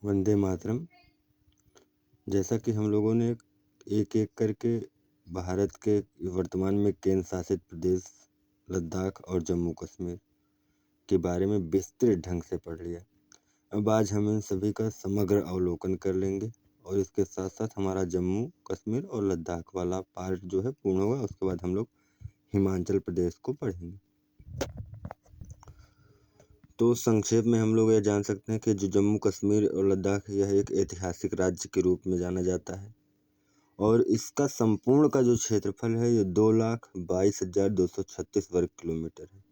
वंदे मातरम। जैसा कि हम लोगों ने एक एक करके भारत के वर्तमान में केंद्र शासित प्रदेश लद्दाख और जम्मू कश्मीर के बारे में विस्तृत ढंग से पढ़ लिया। अब आज हम इन सभी का समग्र अवलोकन कर लेंगे और इसके साथ साथ हमारा जम्मू कश्मीर और लद्दाख वाला पार्ट जो है पूर्ण होगा। उसके बाद हम लोग हिमाचल प्रदेश को पढ़ेंगे। तो संक्षेप में हम लोग यह जान सकते हैं कि जो जम्मू कश्मीर और लद्दाख यह एक ऐतिहासिक राज्य के रूप में जाना जाता है और इसका संपूर्ण का जो क्षेत्रफल है ये 2,22,236 वर्ग किलोमीटर है।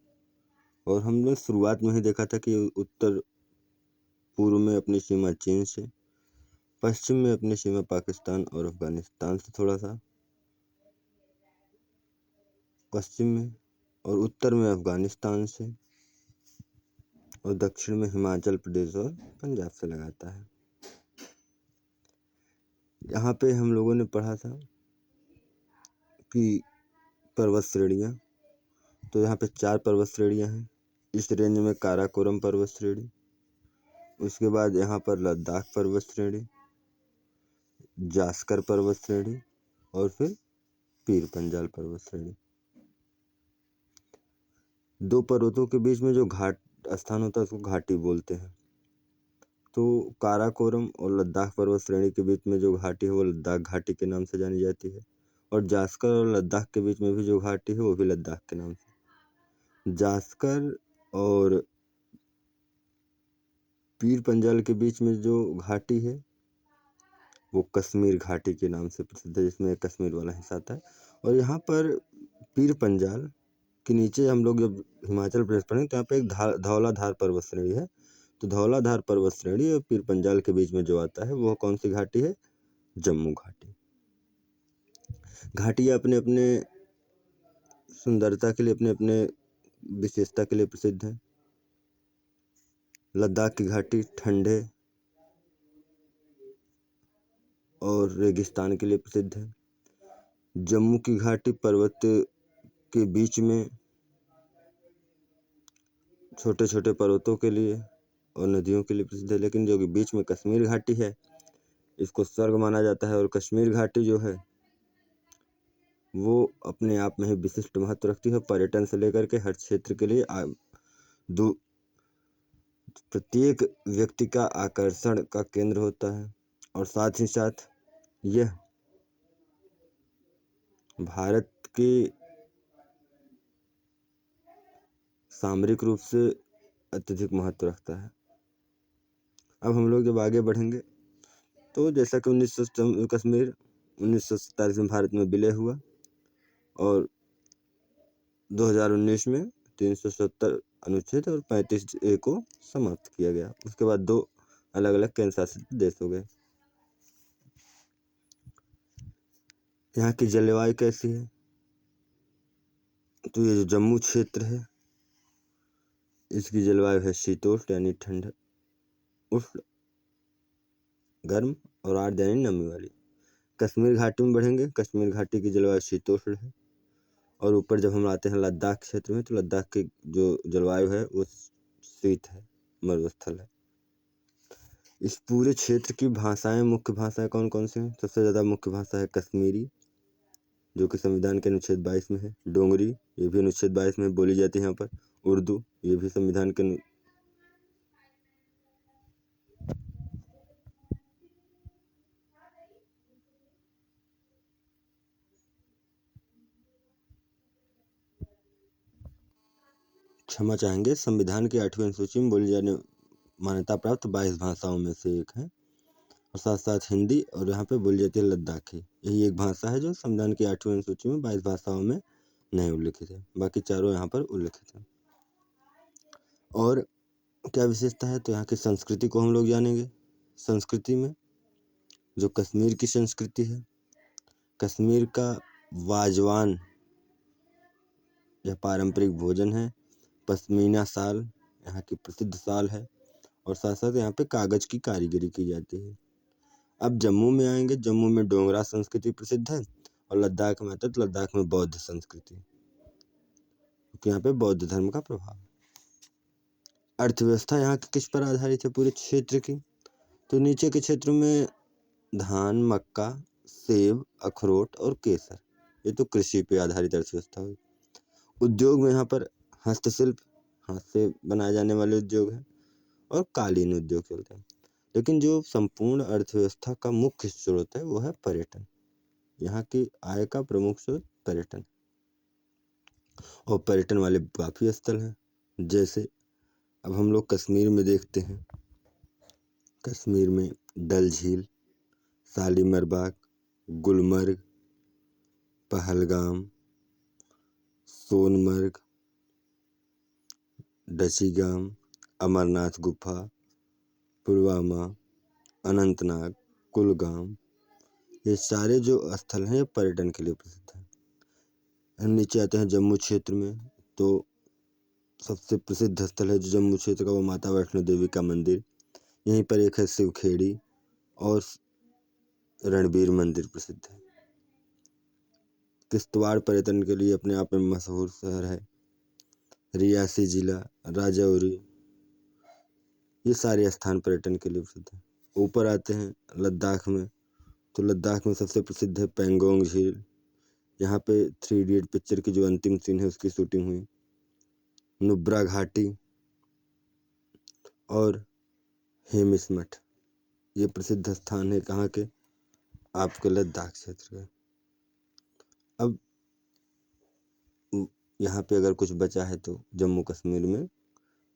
और हमने शुरुआत में ही देखा था कि उत्तर पूर्व में अपनी सीमा चीन से, पश्चिम में अपनी सीमा पाकिस्तान और अफगानिस्तान से थोड़ा सा पश्चिम में, और उत्तर में अफगानिस्तान से, और दक्षिण में हिमाचल प्रदेश और पंजाब से लगाता है। यहाँ पे हम लोगों ने पढ़ा था कि पर्वत श्रेणियाँ, तो यहाँ पे 4 पर्वत श्रेणियाँ हैं। इस रेंज में काराकोरम पर्वत श्रेणी, उसके बाद यहाँ पर लद्दाख पर्वत श्रेणी, जास्कर पर्वत श्रेणी और फिर पीर पंजाल पर्वत श्रेणी। 2 पर्वतों के बीच में जो घाट स्थान होता है उसको घाटी बोलते हैं। तो काराकोरम और लद्दाख पर्वत श्रेणी के बीच में जो घाटी है वो लद्दाख घाटी के नाम से जानी जाती है, और जास्कर और लद्दाख के बीच में भी जो घाटी है वो भी लद्दाख के नाम से। जास्कर और पीर पंजाल के बीच में जो घाटी है वो कश्मीर घाटी के नाम से प्रसिद्ध है, जिसमें कश्मीर वाला हिस्सा आता है। और यहाँ पर पीर पंजाल के नीचे हम लोग जब हिमाचल प्रदेश पढ़ेंगे तो यहाँ पे एक धौलाधार पर्वत श्रेणी है। तो धौलाधार पर्वत श्रेणी और पीर पंजाल के बीच में जो आता है वो कौन सी घाटी है? जम्मू घाटी। घाटियाँ अपने अपने सुंदरता के लिए, अपने अपने विशेषता के लिए प्रसिद्ध है। लद्दाख की घाटी ठंडे और रेगिस्तान के लिए प्रसिद्ध है। जम्मू की घाटी पर्वत के बीच में छोटे छोटे पर्वतों के लिए और नदियों के लिए प्रसिद्ध है। लेकिन जो कि बीच में कश्मीर घाटी है इसको स्वर्ग माना जाता है, और कश्मीर घाटी जो है वो अपने आप में ही विशिष्ट महत्व रखती है। पर्यटन से लेकर के हर क्षेत्र के लिए प्रत्येक व्यक्ति का आकर्षण का केंद्र होता है, और साथ ही साथ यह भारत के सामरिक रूप से अत्यधिक महत्व रखता है। अब हम लोग जब आगे बढ़ेंगे तो जैसा कि कश्मीर 1947 में भारत में विलय हुआ और 2019 में 370 अनुच्छेद और 35A को समाप्त किया गया। उसके बाद 2 अलग अलग केंद्र शासित प्रदेश हो गए। यहाँ की जलवायु कैसी है? तो ये जो जम्मू क्षेत्र है इसकी जलवायु है शीतोष्ण यानी ठंड, उष्ण गर्म, और आर्द्र यानी नमी वाली। कश्मीर घाटी में बढ़ेंगे, कश्मीर घाटी की जलवायु शीतोष्ण है। और ऊपर जब हम आते हैं लद्दाख क्षेत्र में तो लद्दाख की जो जलवायु है वो शीत है, मरुस्थल है। इस पूरे क्षेत्र की भाषाएं, मुख्य भाषाएं कौन कौन सी हैं? सबसे ज़्यादा मुख्य भाषा है कश्मीरी, जो कि संविधान के अनुच्छेद 22 में है। डोगरी, ये भी अनुच्छेद 22 में बोली जाती है यहाँ पर। उर्दू, ये भी संविधान के क्षमा चाहेंगे, संविधान की 8वीं अनुसूची में बोली जाने मान्यता प्राप्त 22 भाषाओं में से एक है। और साथ साथ हिंदी, और यहाँ पे बोली जाती है लद्दाखी। यही एक भाषा है जो संविधान की 8वीं अनुसूची में 22 भाषाओं में नहीं उल्लिखित है, बाकी चारों यहाँ पर उल्लिखित है। और क्या विशेषता है? तो यहाँ की संस्कृति को हम लोग जानेंगे। संस्कृति में जो कश्मीर की संस्कृति है, कश्मीर का वाजवान यह पारंपरिक भोजन है। पश्मीना शाल यहाँ की प्रसिद्ध शाल है, और साथ साथ यहाँ पे कागज की कारीगरी की जाती है। अब जम्मू में आएंगे, जम्मू में डोगरा संस्कृति प्रसिद्ध है, और लद्दाख में आते तो लद्दाख में बौद्ध संस्कृति, क्योंकि यहाँ पे बौद्ध धर्म का प्रभाव है। अर्थव्यवस्था यहाँ की किस पर आधारित है पूरे क्षेत्र की? तो नीचे के क्षेत्र में धान, मक्का, सेब, अखरोट और केसर, ये तो कृषि पे आधारित अर्थव्यवस्था हुई। उद्योग में यहाँ पर हस्तशिल्प, हाथ से बनाए जाने वाले उद्योग हैं, और कालीन उद्योग चलते हैं। लेकिन जो संपूर्ण अर्थव्यवस्था का मुख्य स्रोत है वो है पर्यटन। यहाँ की आय का प्रमुख स्रोत पर्यटन, और पर्यटन वाले काफ़ी स्थल हैं। जैसे अब हम लोग कश्मीर में देखते हैं, कश्मीर में डल झील, शालीमार बाग, गुलमर्ग, पहलगाम, सोनमर्ग, डसीगाम, अमरनाथ गुफा, पुलवामा, अनंतनाग, कुलगाम, ये सारे जो स्थल हैं ये पर्यटन के लिए प्रसिद्ध हैं। हम नीचे आते हैं जम्मू क्षेत्र में, तो सबसे प्रसिद्ध स्थल है जो जम्मू क्षेत्र का वो माता वैष्णो देवी का मंदिर। यहीं पर एक है शिवखेड़ी, और रणबीर मंदिर प्रसिद्ध है। किश्तवाड़ पर्यटन के लिए अपने आप में मशहूर शहर है। रियासी जिला, राजौरी, ये सारे स्थान पर्यटन के लिए प्रसिद्ध हैं। ऊपर आते हैं लद्दाख में, तो लद्दाख में सबसे प्रसिद्ध है पेंगोंग झील। यहाँ पे 3 इडियट पिक्चर की जो अंतिम सीन है उसकी शूटिंग हुई। नुब्रा घाटी और हेमिस मठ, ये प्रसिद्ध स्थान है कहाँ के, आपके लद्दाख क्षेत्र के। अब यहाँ पे अगर कुछ बचा है तो जम्मू कश्मीर में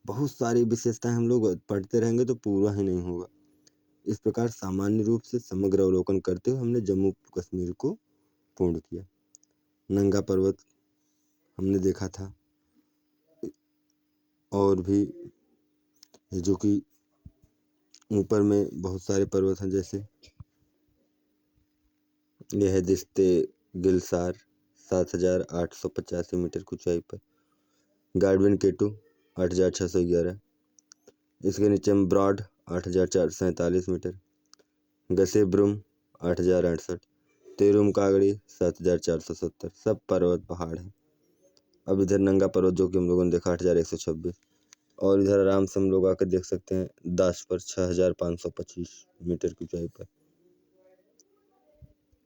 बहुत सारी विशेषताएं, हम लोग पढ़ते रहेंगे तो पूरा ही नहीं होगा। इस प्रकार सामान्य रूप से समग्र अवलोकन करते हुए हमने जम्मू कश्मीर को पूर्ण किया। नंगा पर्वत हमने देखा था, और भी जो कि ऊपर में बहुत सारे पर्वत हैं, जैसे यह है दिस्ते गिलसार 7,885 मीटर की ऊंचाई पर, गार्डविन केटू 8,611, इसके नीचे में ब्रॉड 8,447 मीटर, गसेब्रुम 8,068, तेरुम कागड़ी 7,470, सब पर्वत पहाड़ हैं। अब इधर नंगा पर्वत जो कि हम लोगों ने देखा 8,126, और इधर आराम से हम लोग आकर देख सकते हैं दास पर 6,525 मीटर की ऊंचाई पर।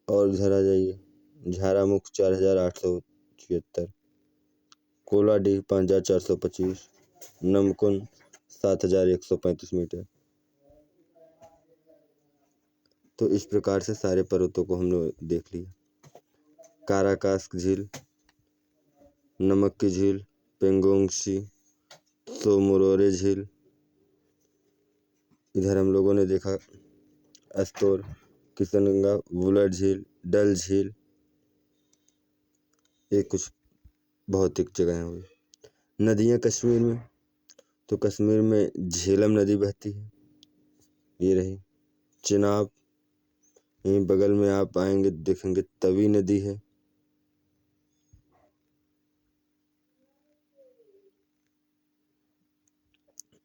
और इधर आ जाइए, झारामुख 4,876, कोलाडीह 5,425, नमकुन 7,135 मीटर। तो इस प्रकार से सारे पर्वतों को हम लोग देख लिया। काराकास झील, नमक की झील, पेंगोंग सी, सोमोरोरे झील, इधर हम लोगों ने देखा अस्तोर, किशनगंगा, वुलर झील, डल झील, ये कुछ भौतिक जगह हुई। नदियाँ कश्मीर में, तो कश्मीर में झेलम नदी बहती है, ये रही। चिनाब, यहीं बगल में आप आएंगे देखेंगे तवी नदी है।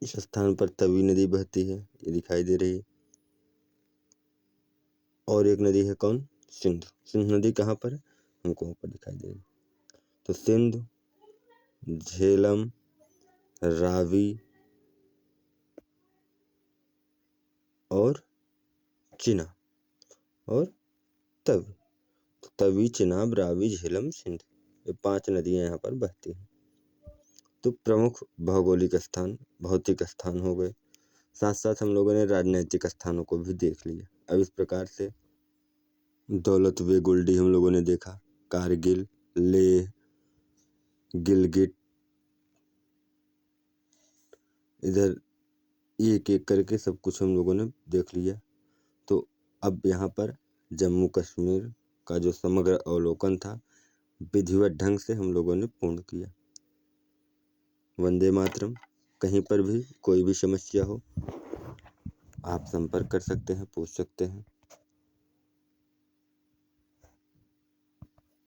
इस स्थान पर तवी नदी बहती है, ये दिखाई दे रही है। और एक नदी है कौन, सिंध। सिंध नदी कहाँ पर है, हमको ऊपर दिखाई दे रही है। तो सिंध, झेलम, रावी और चिनाब और तवी। तो तवी, चिनाब, रावी, झेलम, सिंध, ये 5 नदियाँ यहाँ पर बहती हैं। तो प्रमुख भौगोलिक स्थान, भौतिक स्थान हो गए, साथ साथ हम लोगों ने राजनीतिक स्थानों को भी देख लिया। अब इस प्रकार से दौलत बेगुल्डी हम लोगों ने देखा, कारगिल, लेह, गिलगिट, इधर एक एक करके सब कुछ हम लोगों ने देख लिया। तो अब यहाँ पर जम्मू कश्मीर का जो समग्र अवलोकन था विधिवत ढंग से हम लोगों ने पूर्ण किया। वंदे मातरम। कहीं पर भी कोई भी समस्या हो आप संपर्क कर सकते हैं, पूछ सकते हैं।